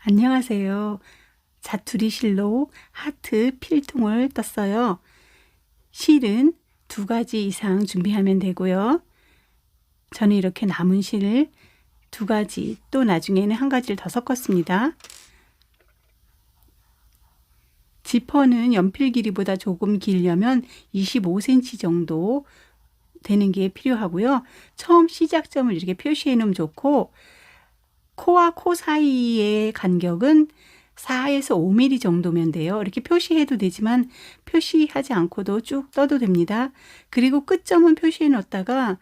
안녕하세요. 자투리 실로 하트 필통을 떴어요. 실은 2가지 이상 준비하면 되고요. 저는 이렇게 남은 실을 2가지, 또 나중에는 1가지를 더 섞었습니다. 지퍼는 연필 길이보다 조금 길려면 25cm 정도 되는 게 필요하고요. 처음 시작점을 이렇게 표시해 놓으면 좋고, 코와 코 사이의 간격은 4에서 5mm 정도면 돼요. 이렇게 표시해도 되지만 표시하지 않고도 쭉 떠도 됩니다. 그리고 끝점은 표시해 놓았다가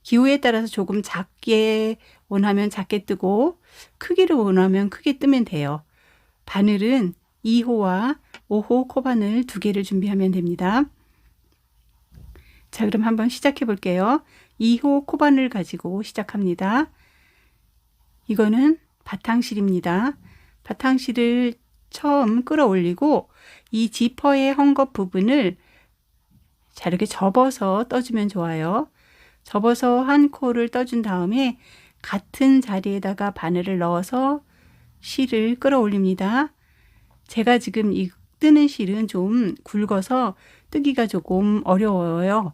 기호에 따라서 조금 작게 원하면 작게 뜨고 크기를 원하면 크게 뜨면 돼요. 바늘은 2호와 5호 코바늘 2개를 준비하면 됩니다. 자, 그럼 한번 시작해 볼게요. 2호 코바늘 가지고 시작합니다. 이거는 바탕실입니다. 바탕실을 처음 끌어올리고 이 지퍼의 헝겊 부분을 자, 이렇게 접어서 떠주면 좋아요. 접어서 한 코를 떠준 다음에 같은 자리에다가 바늘을 넣어서 실을 끌어올립니다. 제가 지금 이 뜨는 실은 좀 굵어서 뜨기가 조금 어려워요.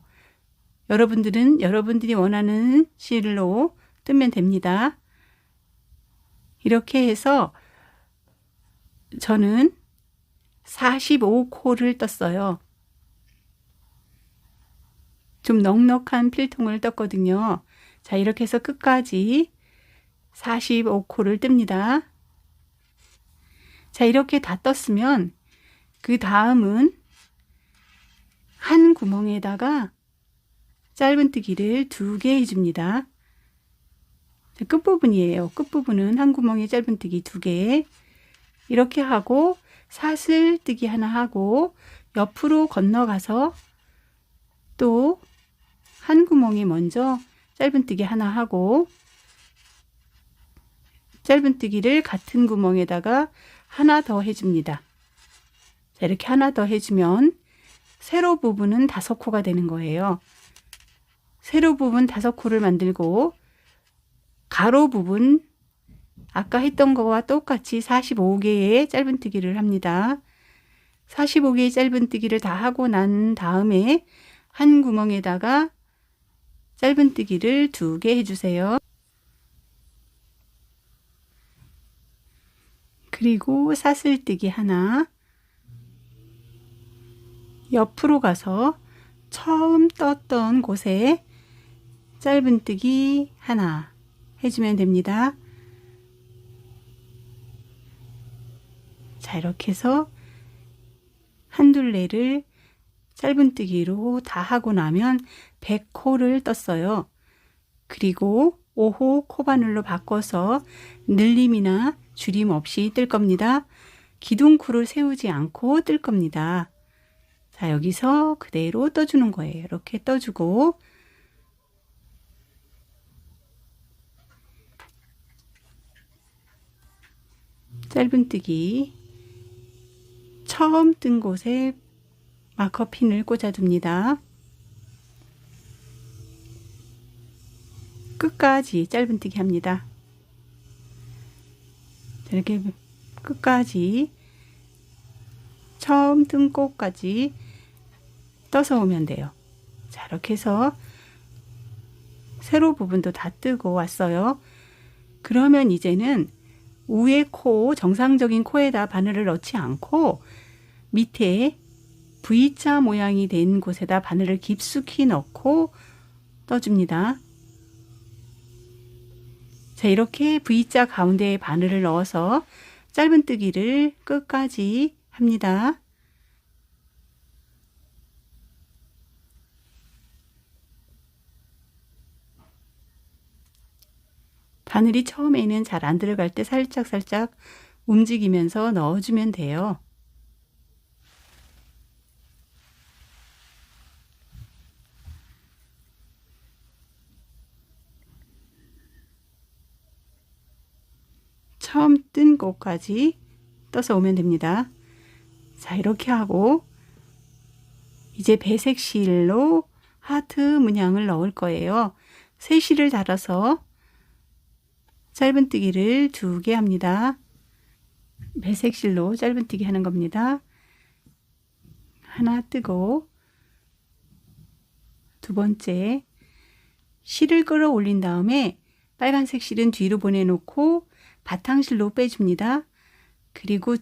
여러분들은 여러분들이 원하는 실로 뜨면 됩니다. 이렇게 해서 저는 45코를 떴어요. 좀 넉넉한 필통을 떴거든요. 자, 이렇게 해서 끝까지 45코를 뜹니다. 자, 이렇게 다 떴으면 그 다음은 한 구멍에다가 짧은뜨기를 2개 해줍니다. 끝부분이에요. 끝부분은 한 구멍에 짧은뜨기 2개. 이렇게 하고 사슬뜨기 하나 하고 옆으로 건너가서 또 한 구멍에 먼저 짧은뜨기 하나 하고 짧은뜨기를 같은 구멍에다가 하나 더 해줍니다. 자, 이렇게 하나 더 해주면 세로 부분은 5코가 되는 거예요. 세로 부분 5코를 만들고 가로 부분 아까 했던 거와 똑같이 45개의 짧은뜨기를 합니다. 45개의 짧은뜨기를 다 하고 난 다음에 한 구멍에다가 짧은뜨기를 2개 해주세요. 그리고 사슬뜨기 하나, 옆으로 가서 처음 떴던 곳에 짧은뜨기 하나 해주면 됩니다. 자, 이렇게 해서 한 둘레를 짧은뜨기로 다 하고 나면 100코를 떴어요. 그리고 5호 코바늘로 바꿔서 늘림이나 줄임 없이 뜰 겁니다. 기둥코를 세우지 않고 뜰 겁니다. 자, 여기서 그대로 떠주는 거예요. 이렇게 떠주고 짧은뜨기 처음 뜬 곳에 마커핀을 꽂아둡니다. 끝까지 짧은뜨기 합니다. 이렇게 끝까지 처음 뜬 곳까지 떠서 오면 돼요. 자, 이렇게 해서 세로 부분도 다 뜨고 왔어요. 그러면 이제는 위에 코, 정상적인 코에다 바늘을 넣지 않고 밑에 V자 모양이 된 곳에다 바늘을 깊숙이 넣고 떠줍니다. 자, 이렇게 V자 가운데에 바늘을 넣어서 짧은뜨기를 끝까지 합니다. 바늘이 처음에는 잘 안 들어갈 때 살짝 움직이면서 넣어주면 돼요. 처음 뜬 곳까지 떠서 오면 됩니다. 자, 이렇게 하고 이제 배색 실로 하트 문양을 넣을 거예요. 세 실을 달아서 짧은뜨기를 2개 합니다. 배색 실로 짧은뜨기 하는 겁니다. 하나 뜨고 두 번째 실을 끌어올린 다음에 빨간색 실은 뒤로 보내놓고 바탕실로 빼줍니다. 그리고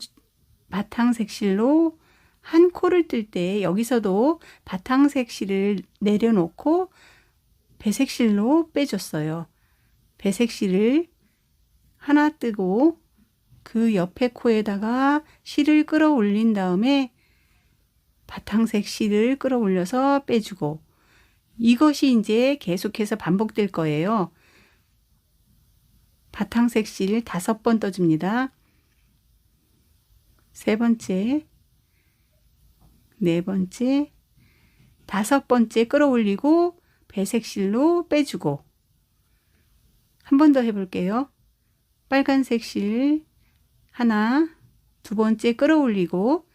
바탕색 실로 한 코를 뜰 때 여기서도 바탕색 실을 내려놓고 배색 실로 빼줬어요. 배색 실을 하나 뜨고 그 옆에 코에다가 실을 끌어올린 다음에 바탕색 실을 끌어올려서 빼주고, 이것이 이제 계속해서 반복될 거예요. 바탕색 실 5번 떠줍니다. 세 번째, 네 번째, 5번째 끌어올리고 배색 실로 빼주고, 한 번 더 해볼게요. 빨간색 실 하나, 두 번째 끌어올리고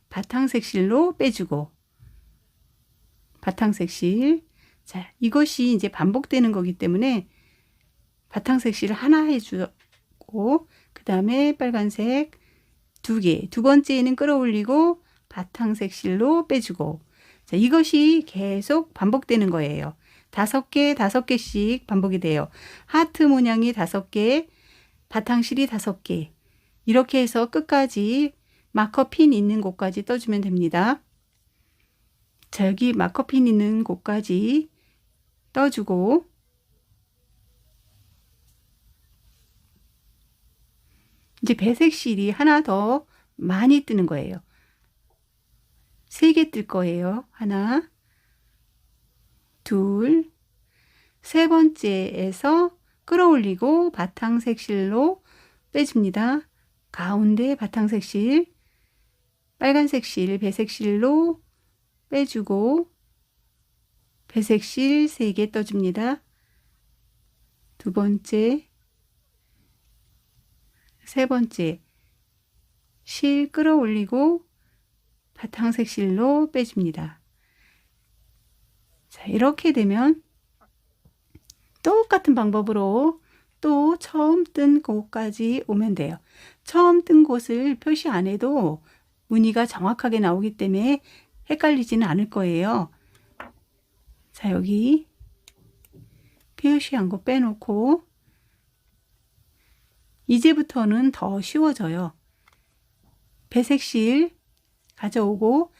바탕색 실로 빼주고, 바탕색 실. 자, 이것이 이제 반복되는 거기 때문에 바탕색 실을 하나 해주고, 그 다음에 빨간색 2개, 두 번째에는 끌어올리고 바탕색 실로 빼주고. 자, 이것이 계속 반복되는 거예요. 5개, 5개씩 반복이 돼요. 하트 모양이 5개, 바탕실이 5개. 이렇게 해서 끝까지 마커핀 있는 곳까지 떠주면 됩니다. 자, 여기 마커핀 있는 곳까지 떠주고, 이제 배색 실이 하나 더 많이 뜨는 거예요. 3개 뜰 거예요. 하나, 둘, 세 번째에서 끌어올리고 바탕색 실로 빼줍니다. 가운데 바탕색 실, 빨간색 실, 배색 실로 빼주고 배색 실 3개 떠줍니다. 두 번째, 세 번째 실 끌어올리고 바탕색 실로 빼줍니다. 자, 이렇게 되면 똑같은 방법으로 또 처음 뜬 곳까지 오면 돼요. 처음 뜬 곳을 표시 안 해도 무늬가 정확하게 나오기 때문에 헷갈리지는 않을 거예요. 자, 여기 표시한 거 빼놓고 이제부터는 더 쉬워져요. 배색실 가져오고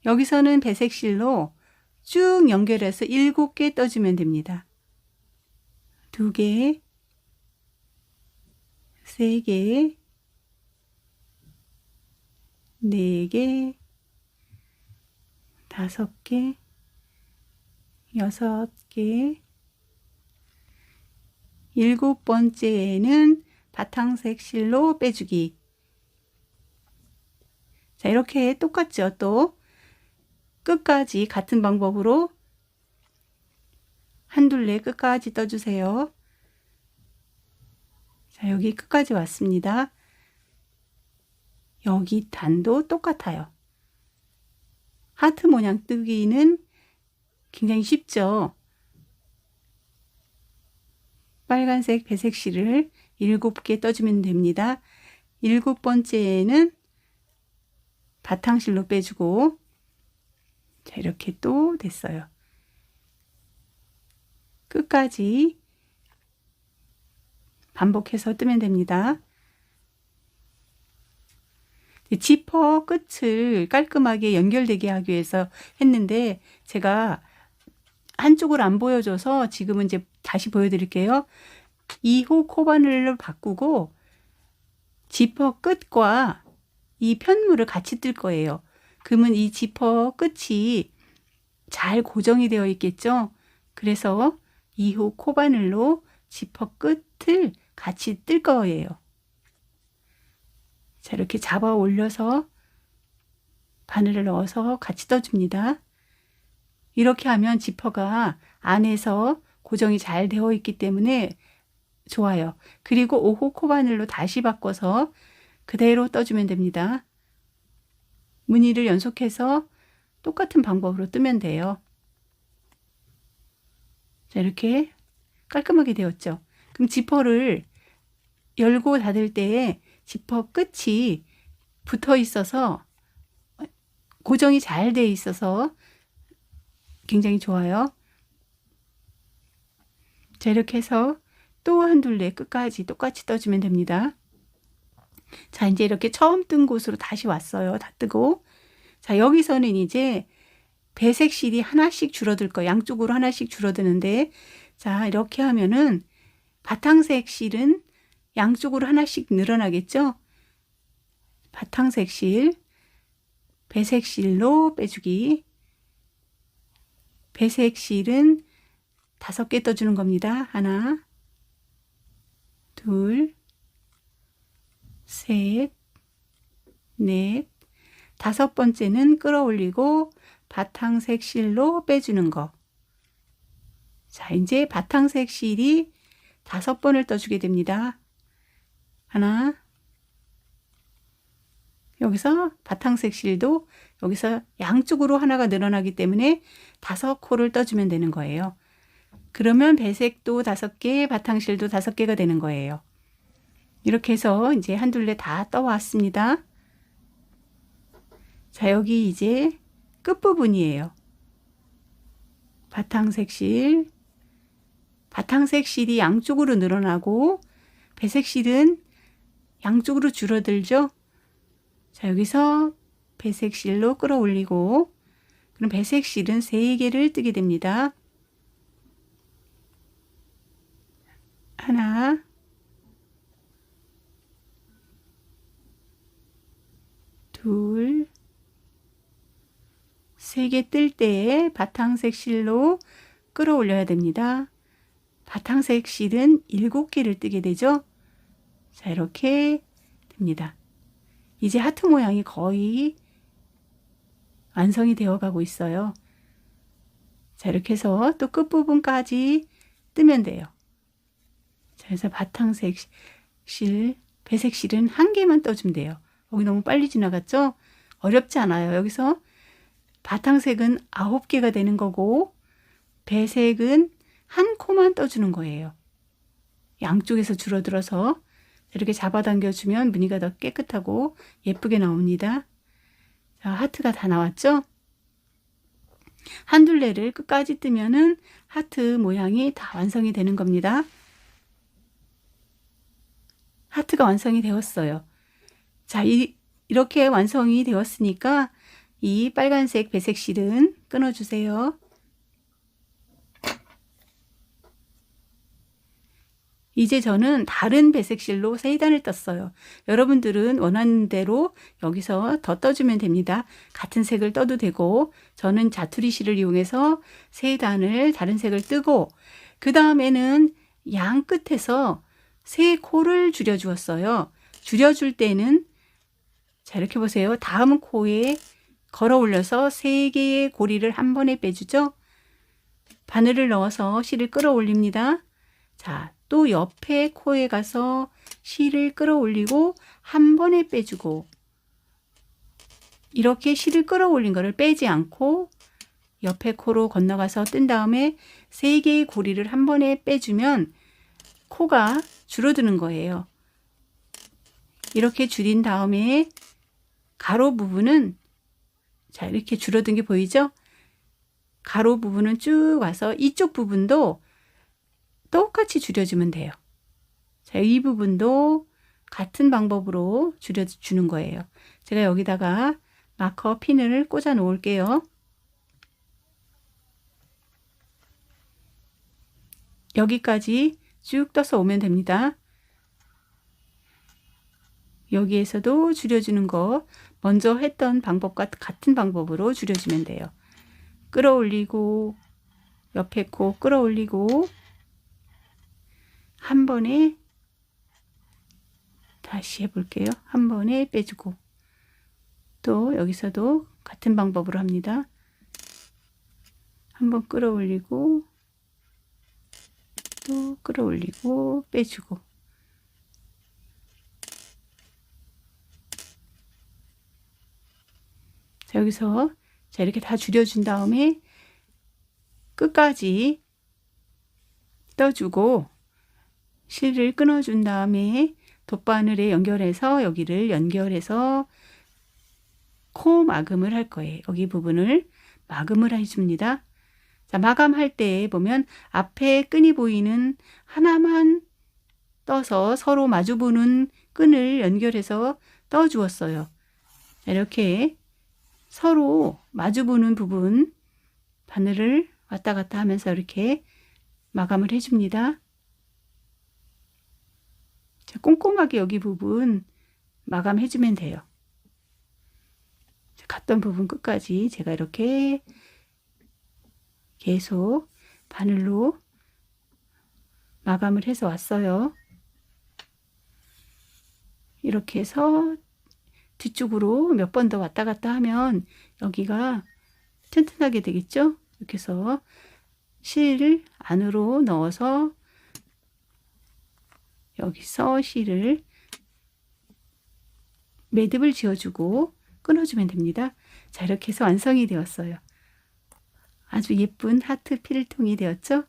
여기서는 배색실로 쭉 연결해서 7개 떠주면 됩니다. 2개, 3개, 4개, 5개, 6개, 7번째에는 바탕색 실로 빼주기. 자, 이렇게 똑같죠. 또 끝까지 같은 방법으로 한 둘레 끝까지 떠주세요. 자, 여기 끝까지 왔습니다. 여기 단도 똑같아요. 하트 모양 뜨기는 굉장히 쉽죠. 빨간색 배색 실을 7개 떠주면 됩니다. 7번째에는 바탕실로 빼주고, 자, 이렇게 또 됐어요. 끝까지 반복해서 뜨면 됩니다. 지퍼 끝을 깔끔하게 연결되게 하기 위해서 했는데 제가 한쪽을 안 보여줘서 지금은 이제 다시 보여드릴게요. 2호 코바늘을 바꾸고 지퍼 끝과 이 편물을 같이 뜰 거예요. 그러면 이 지퍼 끝이 잘 고정이 되어 있겠죠. 그래서 2호 코바늘로 지퍼 끝을 같이 뜰 거예요. 자, 이렇게 잡아 올려서 바늘을 넣어서 같이 떠줍니다. 이렇게 하면 지퍼가 안에서 고정이 잘 되어 있기 때문에 좋아요. 그리고 5호 코바늘로 다시 바꿔서 그대로 떠주면 됩니다. 무늬를 연속해서 똑같은 방법으로 뜨면 돼요. 자, 이렇게 깔끔하게 되었죠. 그럼 지퍼를 열고 닫을 때 지퍼 끝이 붙어 있어서 고정이 잘 돼 있어서 굉장히 좋아요. 자, 이렇게 해서 또 한 둘레 끝까지 똑같이 떠주면 됩니다. 자, 이제 이렇게 처음 뜬 곳으로 다시 왔어요. 다 뜨고. 자, 여기서는 이제 배색 실이 하나씩 줄어들 거예요. 양쪽으로 하나씩 줄어드는데, 자, 이렇게 하면은 바탕색 실은 양쪽으로 하나씩 늘어나겠죠? 바탕색 실, 배색 실로 빼주기. 배색 실은 5개 떠주는 겁니다. 하나, 둘, 셋, 넷, 5번째는 끌어올리고 바탕색 실로 빼주는 거. 자, 이제 바탕색 실이 5번을 떠주게 됩니다. 하나, 여기서 바탕색 실도 여기서 양쪽으로 하나가 늘어나기 때문에 5코를 떠주면 되는 거예요. 그러면 배색도 5개, 바탕실도 5개가 되는 거예요. 이렇게 해서 이제 한 둘레 다 떠왔습니다. 자, 여기 이제 끝부분이에요. 바탕색 실, 바탕색 실이 양쪽으로 늘어나고 배색 실은 양쪽으로 줄어들죠. 자, 여기서 배색 실로 끌어올리고 그럼 배색 실은 3개를 뜨게 됩니다. 하나, 둘, 3개 뜰 때 바탕색 실로 끌어올려야 됩니다. 바탕색 실은 7개를 뜨게 되죠. 자, 이렇게 됩니다. 이제 하트 모양이 거의 완성이 되어 가고 있어요. 자, 이렇게 해서 또 끝부분까지 뜨면 돼요. 자, 그래서 바탕색 실, 배색 실은 1개만 떠주면 돼요. 여기 너무 빨리 지나갔죠? 어렵지 않아요. 여기서 바탕색은 9개가 되는 거고 배색은 1코만 떠주는 거예요. 양쪽에서 줄어들어서 이렇게 잡아당겨주면 무늬가 더 깨끗하고 예쁘게 나옵니다. 자, 하트가 다 나왔죠? 한 둘레를 끝까지 뜨면은 하트 모양이 다 완성이 되는 겁니다. 하트가 완성이 되었어요. 자, 이렇게 완성이 되었으니까 이 빨간색 배색 실은 끊어주세요. 이제 저는 다른 배색 실로 3단을 떴어요. 여러분들은 원하는 대로 여기서 더 떠주면 됩니다. 같은 색을 떠도 되고 저는 자투리 실을 이용해서 3단을 다른 색을 뜨고 그 다음에는 양 끝에서 3코를 줄여 주었어요. 줄여줄 때는 자, 이렇게 보세요. 다음 코에 걸어 올려서 3개의 고리를 한 번에 빼주죠. 바늘을 넣어서 실을 끌어올립니다. 자, 또 옆에 코에 가서 실을 끌어올리고 한 번에 빼주고 이렇게 실을 끌어올린 거를 빼지 않고 옆에 코로 건너가서 뜬 다음에 3개의 고리를 한 번에 빼주면 코가 줄어드는 거예요. 이렇게 줄인 다음에 가로 부분은 자, 이렇게 줄어든 게 보이죠? 가로 부분은 쭉 와서 이쪽 부분도 똑같이 줄여주면 돼요. 자, 이 부분도 같은 방법으로 줄여주는 거예요. 제가 여기다가 마커 핀을 꽂아 놓을게요. 여기까지 쭉 떠서 오면 됩니다. 여기에서도 줄여주는 거 먼저 했던 방법과 같은 방법으로 줄여주면 돼요. 끌어올리고 옆에 코 끌어올리고 한 번에 다시 해볼게요. 한 번에 빼주고 또 여기서도 같은 방법으로 합니다. 한 번 끌어올리고 또 끌어올리고 빼주고 자, 여기서 자, 이렇게 다 줄여준 다음에 끝까지 떠주고 실을 끊어준 다음에 돗바늘에 연결해서 여기를 연결해서 코 마감을 할 거예요. 여기 부분을 마감을 해줍니다. 자, 마감할 때 보면 앞에 끈이 보이는 하나만 떠서 서로 마주보는 끈을 연결해서 떠 주었어요. 이렇게 서로 마주보는 부분 바늘을 왔다 갔다 하면서 이렇게 마감을 해줍니다. 자, 꼼꼼하게 여기 부분 마감해주면 돼요. 갔던 부분 끝까지 제가 이렇게 계속 바늘로 마감을 해서 왔어요. 이렇게 해서 뒤쪽으로 몇 번 더 왔다 갔다 하면 여기가 튼튼하게 되겠죠? 이렇게 해서 실 안으로 넣어서 여기서 실을 매듭을 지어주고 끊어주면 됩니다. 자, 이렇게 해서 완성이 되었어요. 아주 예쁜 하트 필통이 되었죠?